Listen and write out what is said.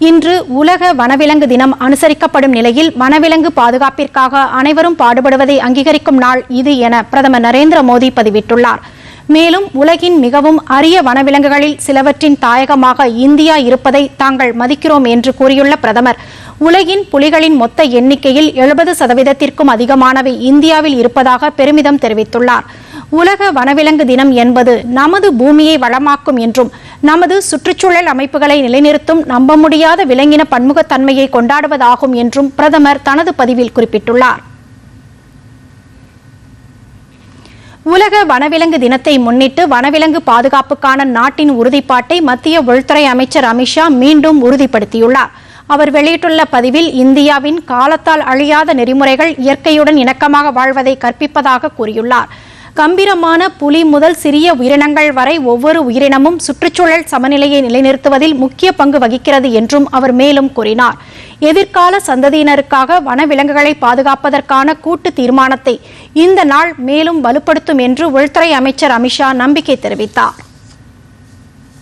இன்று உலக வனவிலங்கு தினம் அனுசரிக்கப்படும் நிலையில் வனவிலங்கு பாதுகாப்பிற்காக அனைவரும் பாடுபடுவதை அங்கீகரிக்கும் நாள் இது என பிரதமர் நரேந்திர மோடி பதிவிட்டுள்ளார். மேலும் உலகின் மிகவும் அரிய வனவிலங்குகளில் சிலவற்றின் தாயகமாக இந்தியா இருப்பதை தாங்கள் மதிக்கிறோம் என்று கூறியுள்ள பிரதமர், உலகின் புலிகளின் மொத்த எண்ணிக்கையில் 70% அதிகமானவை இந்தியாவில் இருப்பதாக பெருமிதம் தெரிவித்துள்ளார். உலக வனவிலங்கு தினம் என்பது நமது பூமியை வளமாக்கும் என்றும் நமது சுற்றுச்சூழல் அமைப்புகளை நிலைநிறுத்தும் நம்ப முடியாத விலங்கின பன்முகத்தன்மையை கொண்டாடுவதாகும் என்றும் பிரதமர் தனது பதிவில் குறிப்பிட்டுள்ளார். உலக வனவிலங்கு தினத்தை முன்னிட்டு வனவிலங்கு பாதுகாப்புக்கான நாட்டின் உறுதிப்பாட்டை மத்திய உள்துறை அமைச்சர் அமித்ஷா மீண்டும் உறுதிப்படுத்தியுள்ளார். அவர் வெளியிட்டுள்ள பதிவில், இந்தியாவின் காலத்தால் அழியாத நெறிமுறைகள் இயற்கையுடன் இணக்கமாக வாழ்வதை கற்பிப்பதாக கூறியுள்ளார். கம்பீரமான புலி முதல் சிறிய உயிரினங்கள் வரை ஒவ்வொரு உயிரினமும் சுற்றுச்சூழல் சமநிலையை நிலைநிறுத்துவதில் முக்கிய பங்கு வகிக்கிறது என்றும் அவர் மேலும் கூறினார். எதிர்கால சந்ததியினருக்காக வனவிலங்குகளை பாதுகாப்பதற்கான கூட்டு தீர்மானத்தை இந்த நாள் மேலும் வலுப்படுத்தும் என்று உள்துறை அமைச்சர் அமித்ஷா நம்பிக்கை தெரிவித்தார்.